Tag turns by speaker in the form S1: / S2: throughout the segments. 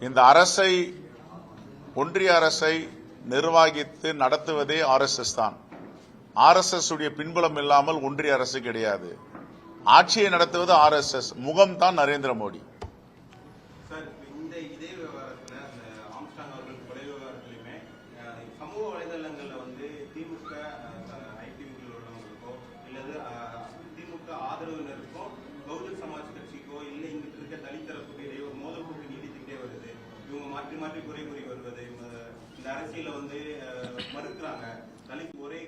S1: இந்த அரசை, ஒன்றிய அரசை நிர்வகித்து நடத்துவதே RSS தான். RSS உடைய பின்புலம் இல்லாமல் ஒன்றிய அரசு கிடையாது. ஆட்சியை நடத்துவது RSS, முகம் தான் நரேந்திர மோடி.
S2: சமூக வலைதளங்கள்ல திமுக திமுக ஆதரவினருக்கும் பகுஜன் சமாஜ் கட்சிக்கோ இல்ல இங்கிட்டு இருக்க தலித் தரப்புக்கு இடையே ஒரு மோதல் போக்கு நீடித்துக்கிட்டே வருது. இவங்க மாற்றி மாற்றி குறை கூறி வருவது, இந்த அரசியல மறுக்கிறாங்க. தலித் ஒரே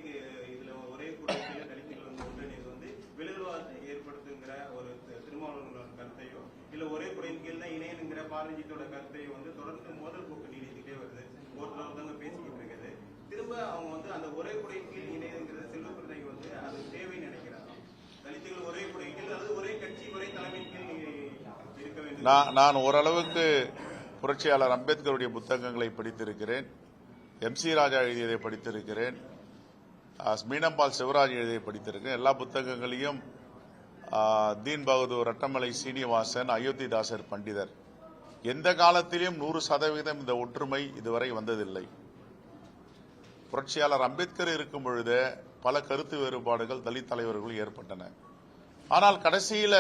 S2: கூட்டத்தில் தலித்துகள் ஒன்றிணைந்து விளைவாதத்தை ஏற்படுத்துங்கிற ஒரு திருமாவளவனோட கருத்தையோ இல்ல ஒரே குறையின் கீழ் தான் இணையனுங்கிற பாரஞ்சித்தோட கருத்தையோ தொடர்ந்து மோதல் போக்கு நீடித்துக்கிட்டே வருது. ஒருத்தவங்க பேசிக்கிட்டு இருக்குது. திரும்ப அவங்க அந்த ஒரே குறையின் கீழ் இணையங்கிறது செல்வப்பிரதைக்கு அது தேவைன்னு நினைக்கிறாங்க. தலித்துகள் ஒரே குறையின் கீழ் அல்லது ஒரே கட்சி ஒரே தலைமையின் கீழ் இருக்க வேண்டும்.
S1: நான் ஓரளவுக்கு புரட்சியாளர் அம்பேத்கருடைய புத்தகங்களை படித்திருக்கிறேன். MC ராஜா எழுதியதை படித்திருக்கிறேன். மீனம்பால் சிவராஜ் எழுதியை படித்திருக்கிறேன். எல்லா புத்தகங்களையும் தீன் பகதூர், ரட்டமலை சீனிவாசன், அயோத்திதாசர் பண்டிதர் எந்த காலத்திலும் 100% இந்த ஒற்றுமை இதுவரை வந்ததில்லை. புரட்சியாளர் அம்பேத்கர் இருக்கும் பொழுது பல கருத்து வேறுபாடுகள் தலித் தலைவர்கள் ஏற்பட்டன. ஆனால் கடைசியில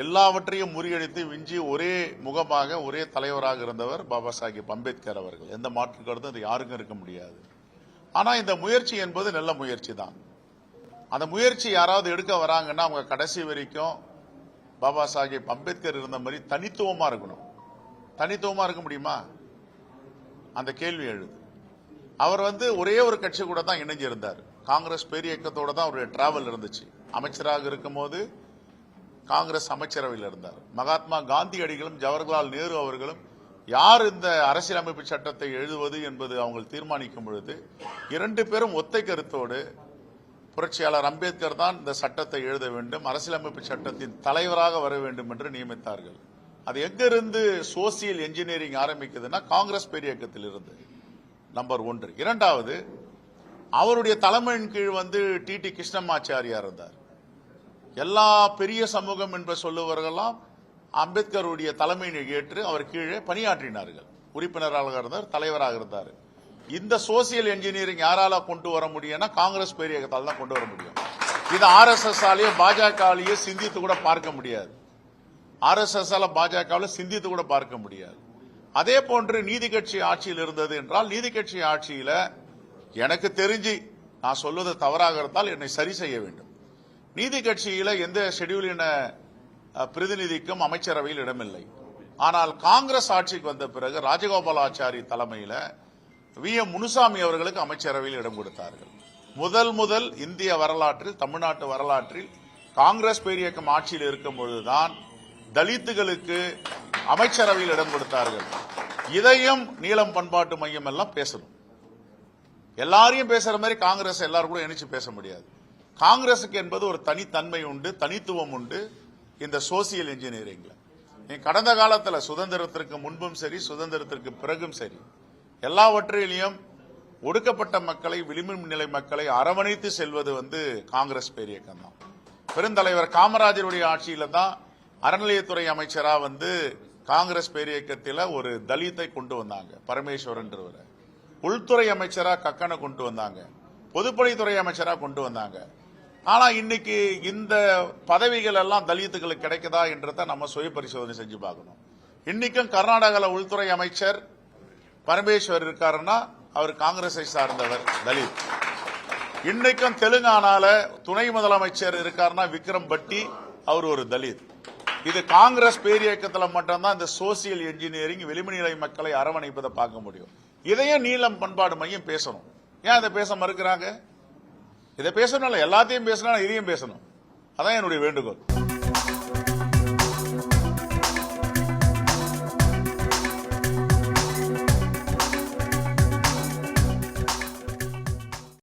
S1: எல்லாவற்றையும் முறியடித்து விஞ்சி ஒரே முகமாக ஒரே தலைவராக இருந்தவர் பாபா சாஹிப் அம்பேத்கர் அவர்கள். எந்த மாற்று கருத்தும் அது யாருக்கும் இருக்க முடியாது. ஆனா இந்த முயற்சி என்பது நல்ல முயற்சி தான். அந்த முயற்சி யாராவது எடுக்க வராங்கன்னா அவங்க கடைசி வரைக்கும் பாபா சாஹிப் அம்பேத்கர் இருந்த மாதிரி தனித்துவமா இருக்கணும். தனித்துவமா இருக்க முடியுமா? அந்த கேள்வி எழுது. அவர் ஒரே ஒரு கட்சி கூட தான் இணைஞ்சிருந்தார். காங்கிரஸ் பேரியக்கத்தோட தான் அவருடைய டிராவல் இருந்துச்சு. அமைச்சராக இருக்கும் போது காங்கிரஸ் அமைச்சரவையில் இருந்தார். மகாத்மா காந்தியடிகளும் ஜவஹர்லால் நேரு அவர்களும் யார் இந்த அரசியலமைப்பு சட்டத்தை எழுதுவது என்பது அவங்க தீர்மானிக்கும் பொழுது 2 பேரும் ஒத்தை கருத்தோடு புரட்சியாளர் அம்பேத்கர் தான் இந்த சட்டத்தை எழுத வேண்டும், அரசியலமைப்பு சட்டத்தின் தலைவராக வர வேண்டும் என்று நியமித்தார்கள். அது எங்கிருந்து சோசியல் என்ஜினியரிங் ஆரம்பிக்குதுன்னா காங்கிரஸ் பேரியக்கத்தில் இருந்து. நம்பர் 1. இரண்டாவது, அவருடைய தலைமையின் கீழ் TT கிருஷ்ணமாச்சாரியார் இருந்தார். எல்லா பெரிய சமூகம் என்று சொல்லுவவர்களெல்லாம் அம்பேத்கருடைய தலைமையை ஏற்று அவர் கீழே பணியாற்றினார்கள். உறுப்பினராக இருந்தார், தலைவராக இருந்தார். இந்த சோசியல் என்ஜினியரிங் யாரால கொண்டு வர முடியும்னா காங்கிரஸ் பேரியக்கத்தால் தான் கொண்டு வர முடியும். இது RSS ஆலேயோ பாஜகவிலேயே சிந்தித்து கூட பார்க்க முடியாது. RSS ஆல பாஜகவில் சிந்தித்து கூட பார்க்க முடியாது. அதே போன்று நீதி கட்சி ஆட்சியில் இருந்தது என்றால், நீதி கட்சி ஆட்சியில எனக்கு தெரிஞ்சு நான் சொல்வது தவறாக இருந்தால் என்னை சரி செய்ய வேண்டும். நீதி கட்சியில எந்த ஷெட்யூலின பிரதிநிதிக்கும் அமைச்சரவையில் இடமில்லை. ஆனால் காங்கிரஸ் ஆட்சிக்கு வந்த பிறகு ராஜகோபாலாச்சாரி தலைமையில VM முனுசாமி அவர்களுக்கு அமைச்சரவையில் இடம் கொடுத்தார்கள். முதல் இந்திய வரலாற்றில், தமிழ்நாட்டு வரலாற்றில் காங்கிரஸ் பேரியக்கம் ஆட்சியில் இருக்கும் பொழுதுதான் தலித்துகளுக்கு அமைச்சரவையில் இடம் கொடுத்தார்கள். இதையும் நீலம் பண்பாட்டு மையம் எல்லாம் பேசணும். எல்லாரையும் பேசுற மாதிரி காங்கிரஸ் எல்லாரும் கூட இணைச்சு பேச முடியாது. காங்கிரசுக்கு என்பது ஒரு தனித்தன்மை உண்டு, தனித்துவம் உண்டு. இந்த சோசியல் என்ஜினியரிங்ல கடந்த காலத்தில் சுதந்திரத்திற்கு முன்பும் சரி, சுதந்திரத்திற்கு பிறகும் சரி, எல்லாவற்றிலையும் ஒடுக்கப்பட்ட மக்களை, விளிம்பு நிலை மக்களை அரவணைத்து செல்வது காங்கிரஸ் பேரியக்கம் தான். பெருந்தலைவர் காமராஜருடைய ஆட்சியில தான் அறநிலையத்துறை அமைச்சரா காங்கிரஸ் பேரியக்கத்தில் ஒரு தலித்தை கொண்டு வந்தாங்க, பரமேஸ்வரன். உள்துறை அமைச்சரா கக்கனை கொண்டு வந்தாங்க, பொதுப்பணித்துறை அமைச்சரா கொண்டு வந்தாங்க. ஆனா இன்னைக்கு இந்த பதவிகள் எல்லாம் தலித்துகளுக்கு கிடைக்குதா என்றதை நம்ம சுய பரிசோதனை செஞ்சு பார்க்கணும். இன்னைக்கும் கர்நாடகாவில் உள்துறை அமைச்சர் பரமேஸ்வர் இருக்காருன்னா அவர் காங்கிரஸை சார்ந்தவர், தலித். இன்னைக்கும் தெலுங்கானால துணை முதலமைச்சர் இருக்காருன்னா விக்ரம் பட்டி, அவர் ஒரு தலித். இது காங்கிரஸ் பேரியக்கத்தில் மட்டும்தான் இந்த சோசியல் என்ஜினியரிங், விளிம்புநிலை மக்களை அரவணைப்பதை பார்க்க முடியும். இதையும் நீலம் பண்பாடு மையம் பேசணும். ஏன் இதை பேச மறுக்கிறாங்க? இதை பேசணும், எல்லாத்தையும் பேசணும், இதையும் பேசணும். அதான் என்னுடைய வேண்டுகோள்.